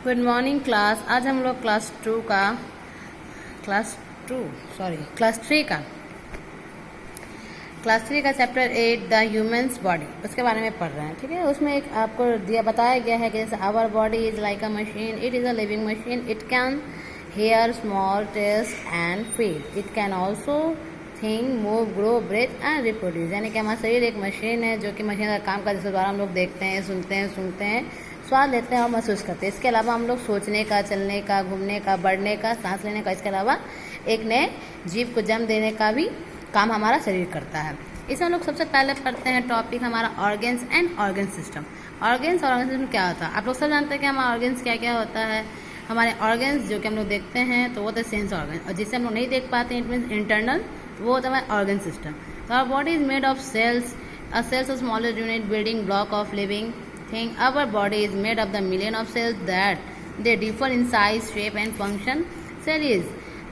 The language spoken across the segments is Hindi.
Good morning class. आज हम लोग क्लास थ्री का चैप्टर 8 द ह्यूमन्स बॉडी उसके बारे में पढ़ रहे हैं। ठीक है, उसमें एक आपको बताया गया है कि जैसे our body is like a machine, it is a living machine, it can hear small taste and feel, it can also think move grow breathe and reproduce. यानी कि हमारा शरीर एक मशीन है जो कि मशीन का काम करता है, जिसके द्वारा हम लोग देखते हैं, सुनते हैं, स्वाद लेते हैं और महसूस करते हैं। इसके अलावा हम लोग सोचने का, चलने का, घूमने का, बढ़ने का, सांस लेने का, इसके अलावा एक नए जीव को जन्म देने का भी काम हमारा शरीर करता है। इसमें हम लोग सबसे पहले पढ़ते हैं टॉपिक हमारा organs and organ system. Organs और ऑर्गन सिस्टम क्या होता है? आप लोग सब जानते हैं कि हमारा ऑर्गेन्स क्या क्या होता है। हमारे ऑर्गेन्स जो कि हम लोग देखते हैं तो वो होता है सेंस ऑर्गन, और जिसे हम लोग नहीं देख पाते इट मीन्स इंटरनल, तो वो होता है हमारा ऑर्गन सिस्टम। तो our body is made of cells, a cells a smallest unit building block of living thing. Our body is made of the million of cells that they differ in size, shape and function. Cell is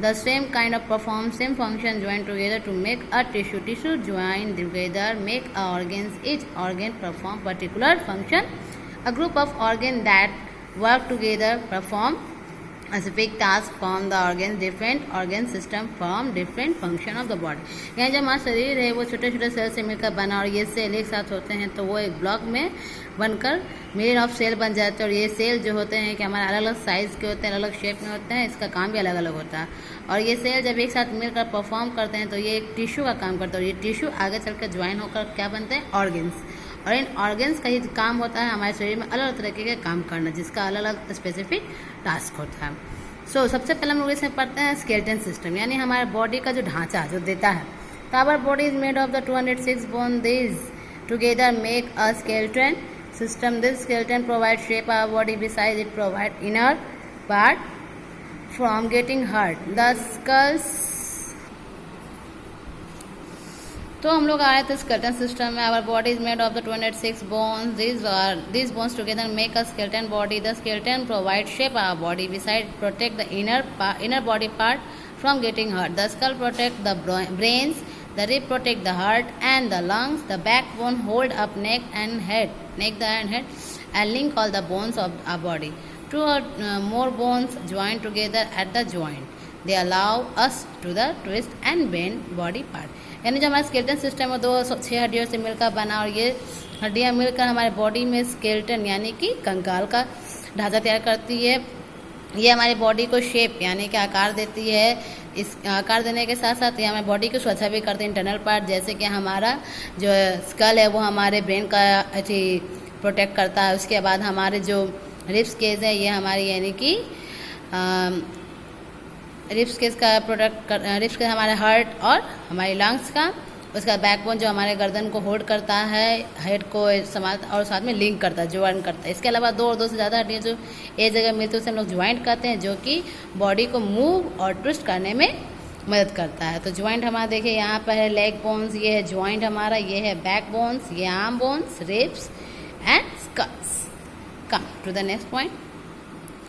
the same kind of perform same function joined together to make a tissue. Tissue joined together make a organs. Each organ perform particular function. A group of organs that work together perform a specific task from the organs. Different organ system form different function of the body. यहाँ जो हमारा शरीर है वो छोटे छोटे सेल से मिलकर बना, और ये सेल एक साथ होते हैं तो वो एक ब्लॉक में बनकर मिलियन ऑफ सेल बन जाते हैं। और ये सेल जो होते हैं कि हमारे अलग अलग साइज़ के होते हैं, अलग अलग शेप में होते हैं, इसका काम भी अलग अलग होता है। और ये सेल जब एक साथ मिलकर परफॉर्म करते हैं तो ये एक टिश्यू का काम करता है, और ये टिश्यू आगे चलकर ज्वाइन होकर क्या बनते हैं? ऑर्गेन्स। और इन ऑर्गेन्स का ही काम होता है हमारे शरीर में अलग अलग तरीके के काम करना, जिसका अलग अलग स्पेसिफिक टास्क होता है। सबसे पहले हम लोग इसमें पढ़ते हैं स्केलेटन सिस्टम, यानी हमारे बॉडी का जो ढांचा जो देता है। तो our body is made of the 206 bone, this together make a skeleton system. This skeleton provides shape our body. Besides, it provides inner part from getting hurt. The skulls. तो हम लोग आए थे skeleton system में। Our body is made of the 206 bones. These bones together make a skeleton body. The skeleton provides shape our body. Besides, protect the inner body part from getting hurt. The skull protect the brains. The rib protect the heart and the lungs. The backbone hold up neck and head, and link all the bones of our body. Two or more bones join together at the joint. They allow us to the twist and bend body part. यानी जो हमारा स्केलेटन सिस्टम है 6 हड्डियों से मिलकर बना, और ये हड्डियाँ मिलकर हमारे बॉडी में स्केलेटन यानी कि कंकाल का ढांचा तैयार करती है। ये हमारी बॉडी को शेप यानी कि आकार देती है। इस आकार देने के साथ साथ ये हमारे बॉडी को सुरक्षा भी करते हैं। इंटरनल पार्ट जैसे कि हमारा जो स्कल है वो हमारे ब्रेन का प्रोटेक्ट करता है। उसके बाद हमारे जो रिब्स केस है ये हमारी यानी कि रिब्स केस का रिब्स के हमारे हार्ट और हमारी लंग्स का। उसका बैकबोन जो हमारे गर्दन को होल्ड करता है, हेड को संभालता और साथ में लिंक करता है, ज्वाइंट करता है। इसके अलावा 2 और 2 से ज़्यादा हड्डियाँ जो एक जगह मिलती है उसे हम लोग ज्वाइंट कहते हैं, जो कि बॉडी को मूव और ट्विस्ट करने में मदद करता है। तो ज्वाइंट हमारा देखिए यहाँ पर है लेग बोन्स, ये है ज्वाइंट हमारा, ये है बैक बोन्स, ये arm bones, ribs and skulls. Come to the next point,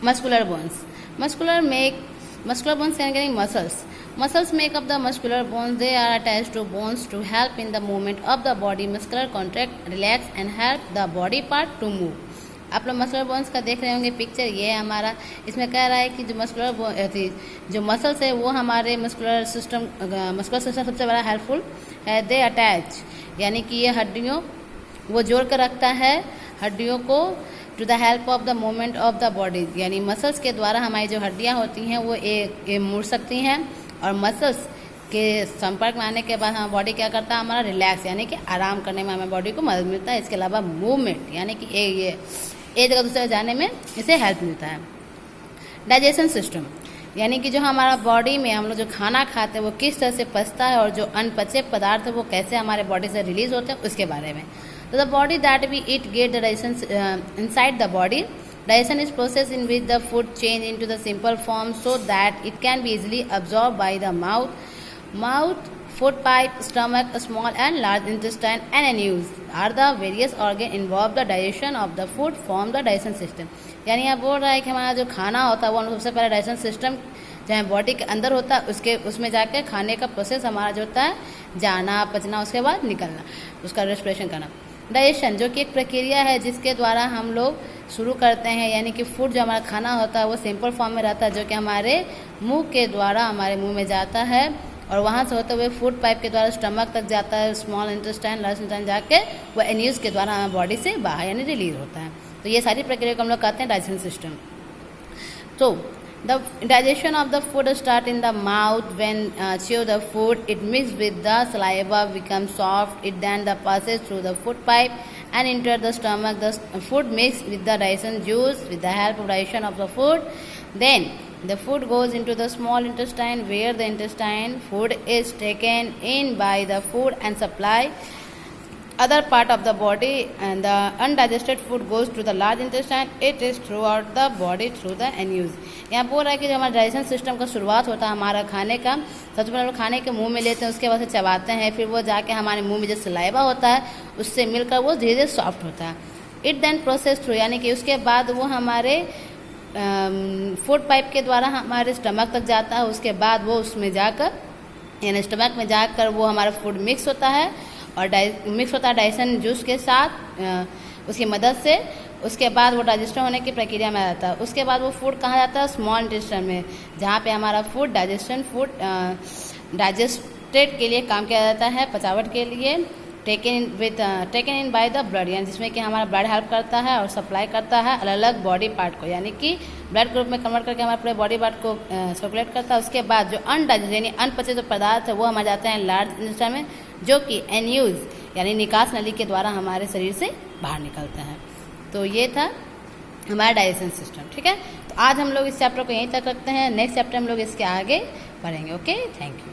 muscular bones. Muscular bones can carry muscles. Muscles make up the muscular bones. They are attached to bones to help in the movement of the body. Muscular contract, relax and help the body part to move. आप लोग मस्कुलर बोन्स का देख रहे होंगे पिक्चर, ये है हमारा। इसमें कह रहा है कि जो मसल्स है वो हमारे मस्कुलर सिस्टम सबसे बड़ा हेल्पफुल है। दे अटैच यानी कि ये हड्डियों वो जोड़ कर रखता है हड्डियों को to the help of the movement of the body, यानी मसल्स के द्वारा हमारी जो हड्डियाँ होती हैं वो एक मुड़ सकती हैं, और मसल्स के संपर्क में आने के बाद हमारा बॉडी क्या करता है? हमारा रिलैक्स यानी कि आराम करने में हमें बॉडी को मदद मिलता है। इसके अलावा मूवमेंट यानी कि ये एक जगह दूसरे जाने में इसे हेल्प मिलता है। डाइजेशन सिस्टम यानी कि जो हमारा बॉडी में हम लोग जो खाना खाते हैं वो किस तरह से पचता है, और जो अनपचे पदार्थ है वो कैसे हमारे बॉडी से रिलीज होते हैं उसके बारे में। So the body that we eat get the digestion inside the body. Digestion is process in which the food change into the simple form so that it can be easily absorbed by the mouth, food pipe, stomach, small and large intestine and anus are the various organ involved. The digestion of the food form the digestion system. यानी यहाँ बोल रहा है कि हमारा जो खाना होता है वो सबसे पहले डाइजेशन सिस्टम जहाँ बॉडी के अंदर होता है उसमें जाकर खाने का प्रोसेस हमारा जो होता है जाना, पचना, उसके बाद निकलना, उसका रेस्पिरेशन करना। डाइजेशन जो कि एक प्रक्रिया है जिसके द्वारा हम लोग शुरू करते हैं, यानी कि फूड जो हमारा खाना होता है वो सिंपल फॉर्म में रहता है, जो कि हमारे मुंह के द्वारा हमारे मुंह में जाता है और वहाँ से होते हुए फूड पाइप के द्वारा स्टमक तक जाता है, स्मॉल इंटेस्टाइन, लार्ज इंटेस्टाइन जाके वो एन्यूज के द्वारा हमारे बॉडी से बाहर यानी रिलीज होता है। तो ये सारी प्रक्रिया को हम लोग कहते हैं डाइजेशन सिस्टम। तो the digestion of the food start in the mouth. When chew the food, it mixes with the saliva, becomes soft. It then passes through the food pipe and enter the stomach. The food mixes with the digestion juice with the help of digestion of the food. Then the food goes into the small intestine, where the intestine food is taken in by the food and supply other part of the body, and the undigested food goes to the large intestine. It is throughout the body through the anus. यहाँ बोल रहा है कि जो हमारा डाइजेशन सिस्टम का शुरुआत होता है हमारा खाने का, सबसे पहले हम खाने के मुंह में लेते हैं, उसके बाद से चबाते हैं, फिर वो जाके हमारे मुंह में जो सलाइवा होता है उससे मिलकर वो धीरे धीरे सॉफ्ट होता है। इट देन प्रोसेस थ्रू, यानी कि उसके बाद वो हमारे फूड पाइप के द्वारा हमारे स्टमक तक जाता है। उसके बाद वो उसमें जाकर यानी स्टमक में जाकर वो हमारा फूड मिक्स होता है और मिक्स होता है डाइजेशन जूस के साथ उसकी मदद से। उसके बाद वो डाइजेस्ट होने की प्रक्रिया में आता है। उसके बाद वो फूड कहाँ जाता है? स्मॉल इंटेस्टाइन में, जहाँ पे हमारा फूड डाइजेस्टेड के लिए काम किया जाता है, पचावट के लिए। Taken in by the blood, यानी जिसमें कि हमारा ब्लड हेल्प करता है और सप्लाई करता है अलग अलग बॉडी पार्ट को, यानी कि ब्लड ग्रुप में कन्वर्ट करके हमारे पूरे बॉडी पार्ट को सर्कुलेट करता है। उसके बाद जो अनडाइजेस्ट यानी अनपचे जो पदार्थ है वो हमारे जाते हैं लार्ज इंटेस्टाइन में, जो कि एन्यूज यानी निकास नली के द्वारा हमारे शरीर से बाहर निकलता है। तो ये था हमारा डाइजेशन सिस्टम, ठीक है। तो आज हम लोग इस चैप्टर को यहीं तक रखते हैं। नेक्स्ट चैप्टर हम लोग इसके आगे पढ़ेंगे। Okay, thank you.